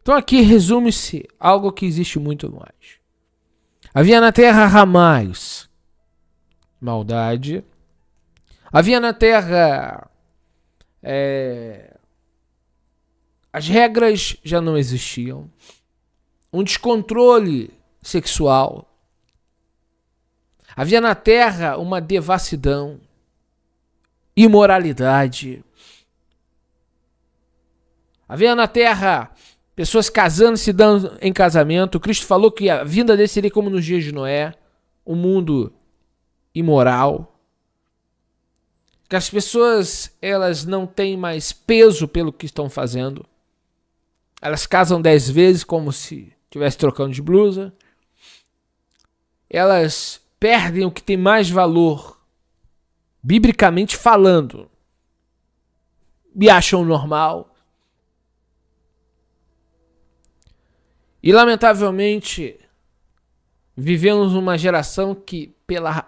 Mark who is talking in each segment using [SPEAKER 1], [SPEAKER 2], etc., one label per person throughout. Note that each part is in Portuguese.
[SPEAKER 1] Então aqui resume-se algo que existe muito mais. Havia na terra ramais, maldade. Havia na terra... as regras já não existiam. Um descontrole sexual. Havia na terra uma devassidão, imoralidade. Havia na terra pessoas casando, se dando em casamento. Cristo falou que a vinda dele seria como nos dias de Noé, um mundo imoral. Que as pessoas, elas não têm mais peso pelo que estão fazendo. Elas casam 10 vezes como se estivesse trocando de blusa. Elas perdem o que tem mais valor, biblicamente falando, e acham normal. E lamentavelmente vivemos uma geração que,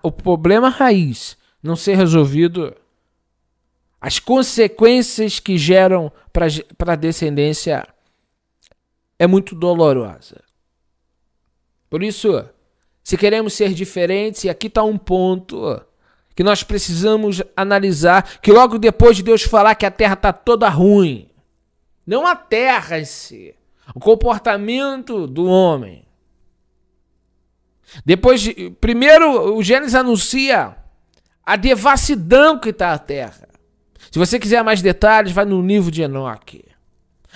[SPEAKER 1] o problema raiz não ser resolvido, as consequências que geram para a descendência é muito dolorosa. Por isso, se queremos ser diferentes, e aqui está um ponto que nós precisamos analisar, que logo depois de Deus falar que a terra está toda ruim, não a terra em si, o comportamento do homem. Primeiro o Gênesis anuncia a devassidão que está a terra. Se você quiser mais detalhes, vai no livro de Enoque.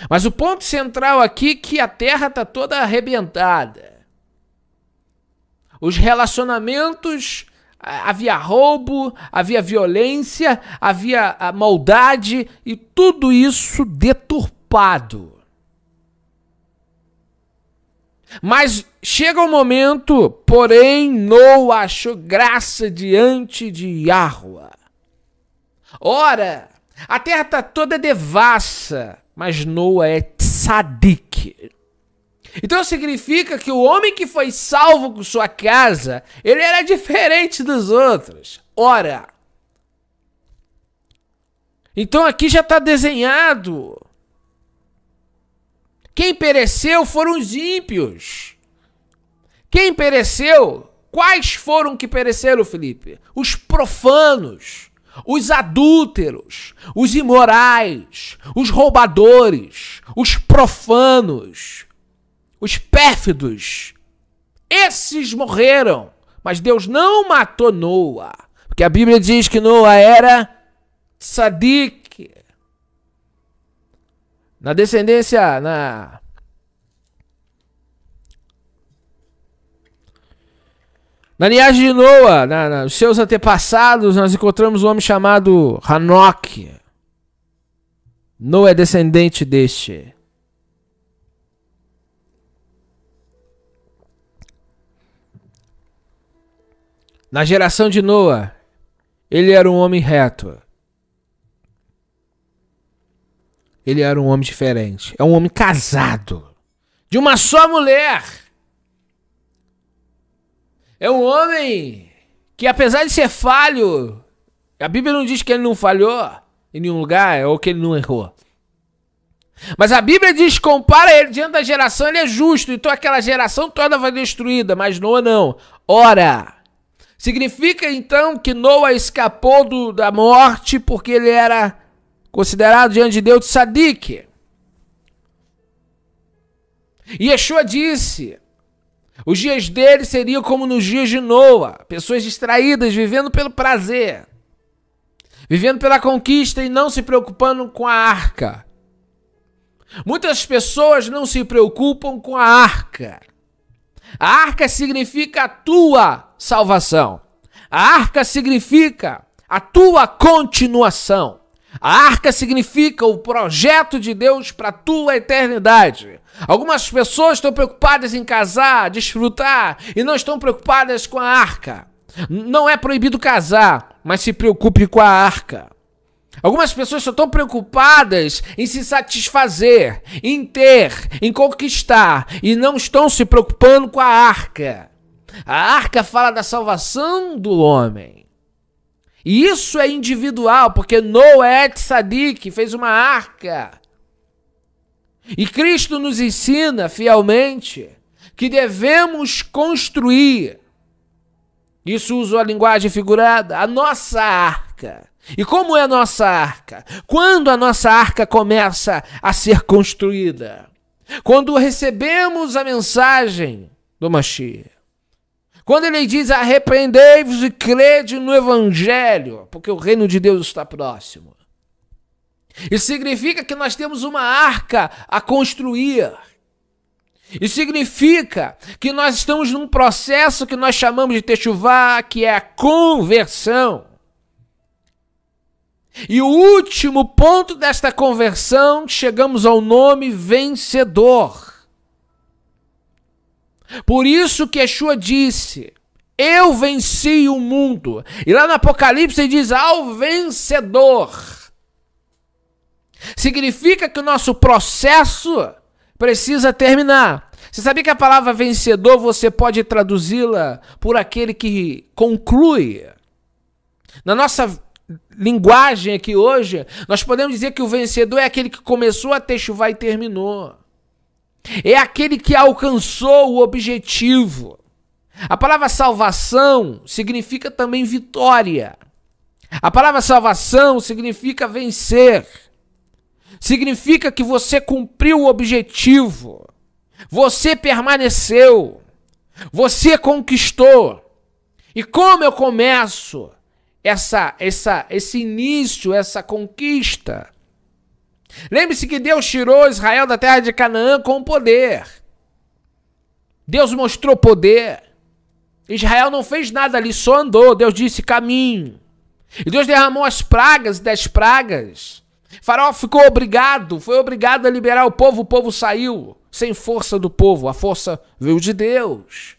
[SPEAKER 1] Mas o ponto central aqui é que a terra está toda arrebentada. Os relacionamentos, havia roubo, havia violência, havia a maldade e tudo isso deturpado. Mas chega um momento, porém, Noa achou graça diante de Yahuwah. Ora, a terra está toda devassa, mas Noa é tzadik. Então significa que o homem que foi salvo com sua casa, ele era diferente dos outros. Ora, então aqui já está desenhado. Quem pereceu foram os ímpios. Quem pereceu? Quais foram que pereceram, Felipe? Os profanos, os adúlteros, os imorais, os roubadores, os profanos, os pérfidos. Esses morreram. Mas Deus não matou Noa. Porque a Bíblia diz que Noa era tzadik. Na descendência, na linhagem de Noa, nos seus antepassados, nós encontramos um homem chamado Hanoque. Noa é descendente deste. Na geração de Noa, ele era um homem reto. Ele era um homem diferente. É um homem casado. De uma só mulher. É um homem que, apesar de ser falho, a Bíblia não diz que ele não falhou em nenhum lugar ou que ele não errou. Mas a Bíblia diz, compara ele diante da geração, ele é justo. Então aquela geração toda vai destruída, mas Noa não. Ora, significa então que Noa escapou da morte porque ele era considerado diante de Deus tzadik. E Yeshua disse, os dias dele seriam como nos dias de Noa, pessoas distraídas, vivendo pelo prazer, vivendo pela conquista e não se preocupando com a arca. Muitas pessoas não se preocupam com a arca. A arca significa a tua salvação. A arca significa a tua continuação. A arca significa o projeto de Deus para a tua eternidade. Algumas pessoas estão preocupadas em casar, desfrutar, e não estão preocupadas com a arca. Não é proibido casar, mas se preocupe com a arca. Algumas pessoas só estão preocupadas em se satisfazer, em ter, em conquistar, e não estão se preocupando com a arca. A arca fala da salvação do homem. E isso é individual, porque Noé tzadik fez uma arca. E Cristo nos ensina fielmente que devemos construir, isso uso a linguagem figurada, a nossa arca. E como é a nossa arca? Quando a nossa arca começa a ser construída? Quando recebemos a mensagem do Mashiach. Quando ele diz, arrependei-vos e crede no Evangelho, porque o reino de Deus está próximo. Isso significa que nós temos uma arca a construir. Isso significa que nós estamos num processo que nós chamamos de techuvá, que é a conversão. E o último ponto desta conversão, chegamos ao nome vencedor. Por isso que Yeshua disse, eu venci o mundo. E lá no Apocalipse ele diz, ao vencedor. Significa que o nosso processo precisa terminar. Você sabia que a palavra vencedor você pode traduzi-la por aquele que conclui? Na nossa linguagem aqui hoje, nós podemos dizer que o vencedor é aquele que começou a techuvá e terminou. É aquele que alcançou o objetivo. A palavra salvação significa também vitória. A palavra salvação significa vencer. Significa que você cumpriu o objetivo. Você permaneceu. Você conquistou. E como eu começo esse início, essa conquista? Lembre-se que Deus tirou Israel da terra de Canaã com poder. Deus mostrou poder. Israel não fez nada ali, só andou. Deus disse caminho. E Deus derramou as pragas, 10 pragas. Faraó ficou obrigado, foi obrigado a liberar o povo saiu sem força do povo, a força veio de Deus.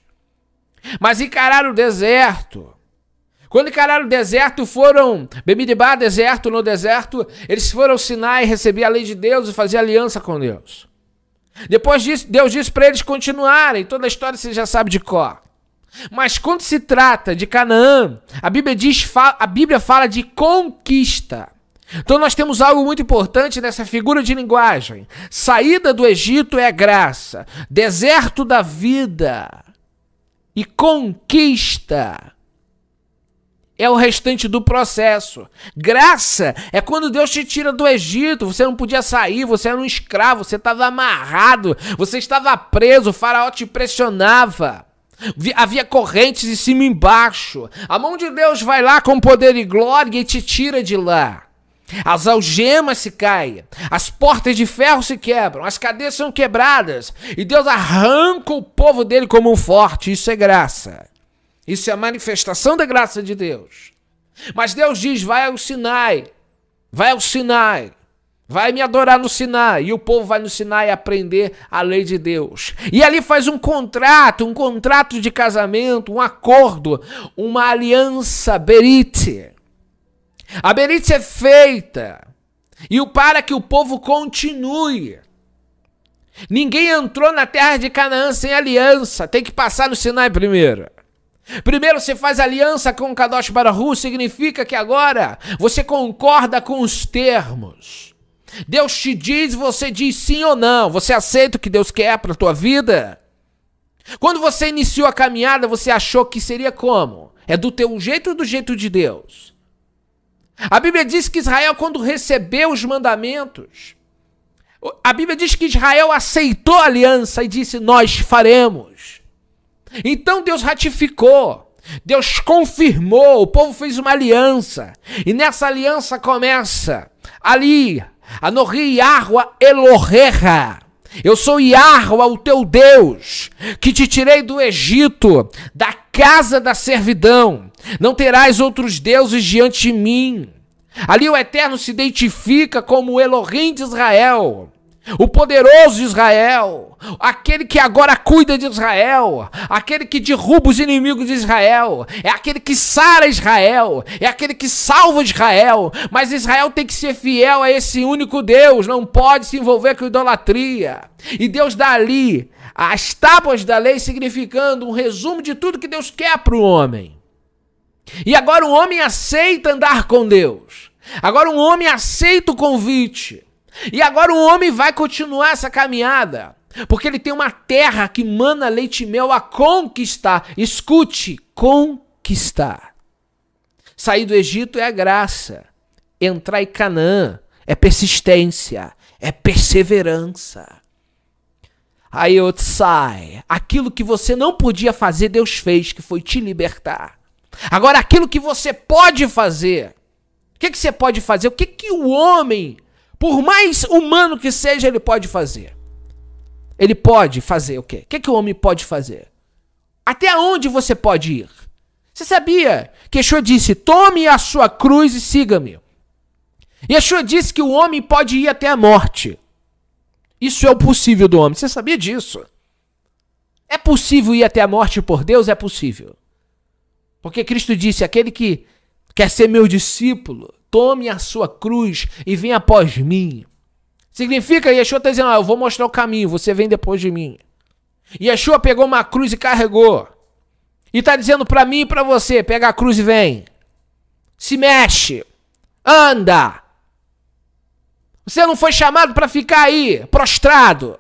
[SPEAKER 1] Mas encararam o deserto. Quando encararam o deserto, foram, Bemidbar, deserto, no deserto, eles foram ao Sinai receber a lei de Deus e fazer aliança com Deus. Depois disso, Deus disse para eles continuarem, toda a história você já sabe de cor. Mas quando se trata de Canaã, a Bíblia fala de conquista. Então nós temos algo muito importante nessa figura de linguagem. Saída do Egito é graça, deserto da vida e conquista é o restante do processo. Graça é quando Deus te tira do Egito, você não podia sair, você era um escravo, você estava amarrado, você estava preso, o faraó te pressionava. Havia correntes de cima e embaixo. A mão de Deus vai lá com poder e glória e te tira de lá. As algemas se caem, as portas de ferro se quebram, as cadeias são quebradas e Deus arranca o povo dele como um forte. Isso é graça. Isso é a manifestação da graça de Deus. Mas Deus diz, vai ao Sinai, vai me adorar no Sinai. E o povo vai no Sinai aprender a lei de Deus. E ali faz um contrato de casamento, um acordo, uma aliança, berite. A berite é feita e para que o povo continue. Ninguém entrou na terra de Canaã sem aliança, tem que passar no Sinai primeiro. Primeiro você faz aliança com o Kadosh Baruch Hu, significa que agora você concorda com os termos. Deus te diz, você diz sim ou não, você aceita o que Deus quer para a tua vida? Quando você iniciou a caminhada, você achou que seria como? É do teu jeito ou do jeito de Deus? A Bíblia diz que Israel, quando recebeu os mandamentos, a Bíblia diz que Israel aceitou a aliança e disse, nós faremos. Então Deus ratificou, Deus confirmou, o povo fez uma aliança. E nessa aliança começa ali, Anohi Yahweh Elohecha. Eu sou Yahweh, o teu Deus, que te tirei do Egito, da casa da servidão. Não terás outros deuses diante de mim. Ali o Eterno se identifica como o Elohim de Israel, o poderoso de Israel, aquele que agora cuida de Israel, aquele que derruba os inimigos de Israel, é aquele que sara Israel, é aquele que salva Israel. Mas Israel tem que ser fiel a esse único Deus, não pode se envolver com idolatria. E Deus dá ali as tábuas da lei, significando um resumo de tudo que Deus quer para o homem. E agora o homem aceita andar com Deus. Agora o homem aceita o convite. E agora o homem vai continuar essa caminhada, porque ele tem uma terra que mana leite e mel a conquistar. Escute, conquistar. Sair do Egito é a graça. Entrar em Canaã é persistência, é perseverança. Aí eu sai. Aquilo que você não podia fazer, Deus fez, que foi te libertar. Agora, aquilo que você pode fazer. O que você pode fazer? O que o homem, por mais humano que seja, ele pode fazer? Ele pode fazer o quê? O que o homem pode fazer? Até onde você pode ir? Você sabia que Yeshua disse, tome a sua cruz e siga-me. Yeshua disse que o homem pode ir até a morte. Isso é o possível do homem. Você sabia disso? É possível ir até a morte por Deus? É possível. Porque Cristo disse, aquele que quer ser meu discípulo, tome a sua cruz e venha após mim. Significa, Yeshua está dizendo, eu vou mostrar o caminho, você vem depois de mim. Yeshua pegou uma cruz e carregou. E está dizendo para mim e para você, pega a cruz e vem. Se mexe. Anda. Você não foi chamado para ficar aí, prostrado.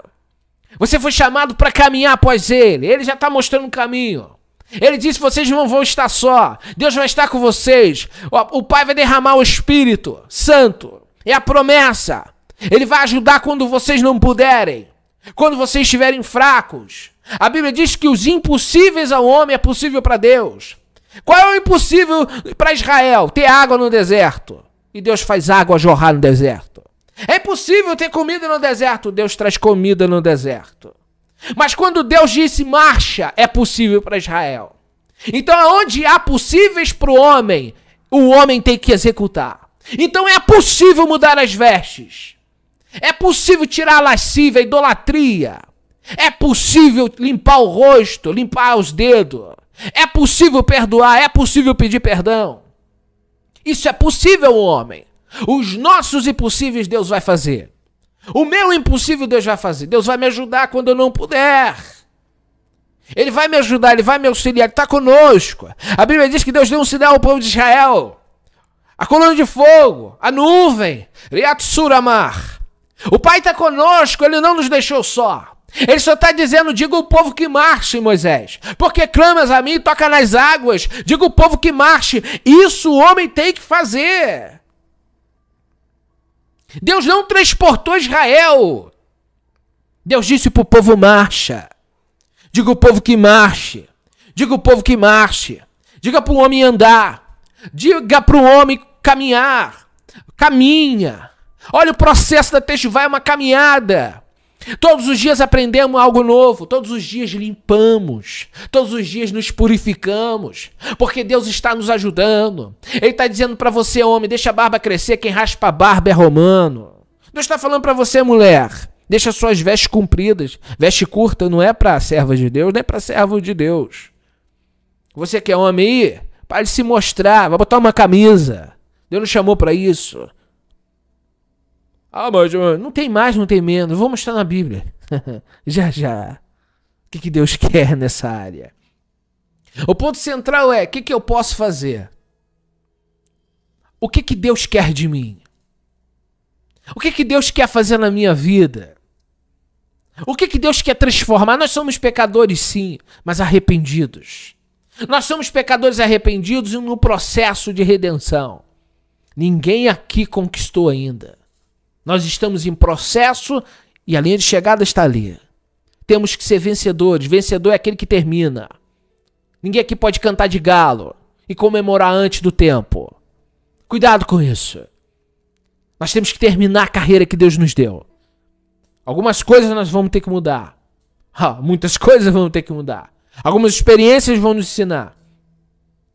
[SPEAKER 1] Você foi chamado para caminhar após ele. Ele já está mostrando o caminho. Ele disse, vocês não vão estar só. Deus vai estar com vocês. O Pai vai derramar o Espírito Santo. É a promessa. Ele vai ajudar quando vocês não puderem. Quando vocês estiverem fracos. A Bíblia diz que os impossíveis ao homem é possível para Deus. Qual é o impossível para Israel? Ter água no deserto. E Deus faz água jorrar no deserto. É impossível ter comida no deserto. Deus traz comida no deserto. Mas quando Deus disse marcha, é possível para Israel. Então, onde há possíveis para o homem tem que executar. Então, é possível mudar as vestes. É possível tirar a lascívia, a idolatria. É possível limpar o rosto, limpar os dedos. É possível perdoar, é possível pedir perdão. Isso é possível ao homem. Os nossos impossíveis Deus vai fazer. O meu impossível Deus vai fazer. Deus vai me ajudar quando eu não puder. Ele vai me ajudar, ele vai me auxiliar, ele está conosco. A Bíblia diz que Deus deu um sinal ao povo de Israel. A coluna de fogo, a nuvem, Riatsuramar. O Pai está conosco, ele não nos deixou só. Ele só está dizendo, diga ao povo que marche, Moisés. Porque clamas a mim, toca nas águas. Diga ao povo que marche. Isso o homem tem que fazer. Deus não transportou Israel. Deus disse para o povo, marcha. Diga ao povo que marche. Diga ao povo que marche. Diga para o homem andar. Diga para o homem caminhar. Caminha. Olha o processo da Teshuvá, é uma caminhada. Todos os dias aprendemos algo novo. Todos os dias limpamos. Todos os dias nos purificamos. Porque Deus está nos ajudando. Ele está dizendo para você, homem, deixa a barba crescer. Quem raspa a barba é romano. Deus está falando para você, mulher. Deixa suas vestes compridas. Veste curta não é para serva de Deus, nem para servo de Deus. Você que é homem aí, para de se mostrar. Vai botar uma camisa. Deus não chamou para isso. Ah, mas não tem mais, não tem menos. Vou mostrar na Bíblia. Já. O que Deus quer nessa área? O ponto central é, o que eu posso fazer? O que Deus quer de mim? O que Deus quer fazer na minha vida? O que Deus quer transformar? Nós somos pecadores, sim, mas arrependidos. Nós somos pecadores arrependidos e no processo de redenção. Ninguém aqui conquistou ainda. Nós estamos em processo e a linha de chegada está ali. Temos que ser vencedores. Vencedor é aquele que termina. Ninguém aqui pode cantar de galo e comemorar antes do tempo. Cuidado com isso. Nós temos que terminar a carreira que Deus nos deu. Algumas coisas nós vamos ter que mudar. Muitas coisas vamos ter que mudar. Algumas experiências vão nos ensinar.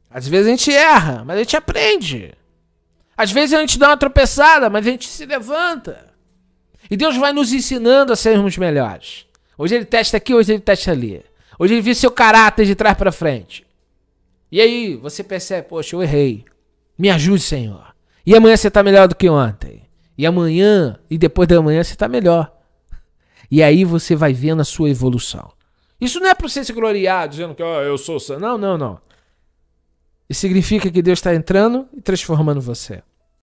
[SPEAKER 1] Às vezes a gente erra, mas a gente aprende. Às vezes a gente dá uma tropeçada, mas a gente se levanta. E Deus vai nos ensinando a sermos melhores. Hoje ele testa aqui, hoje ele testa ali. Hoje ele vê seu caráter de trás para frente. E aí você percebe, poxa, eu errei. Me ajude, Senhor. E amanhã você está melhor do que ontem. E amanhã, e depois da manhã você está melhor. E aí você vai vendo a sua evolução. Isso não é para você se gloriar, dizendo que eu sou... Não. Isso significa que Deus está entrando e transformando você.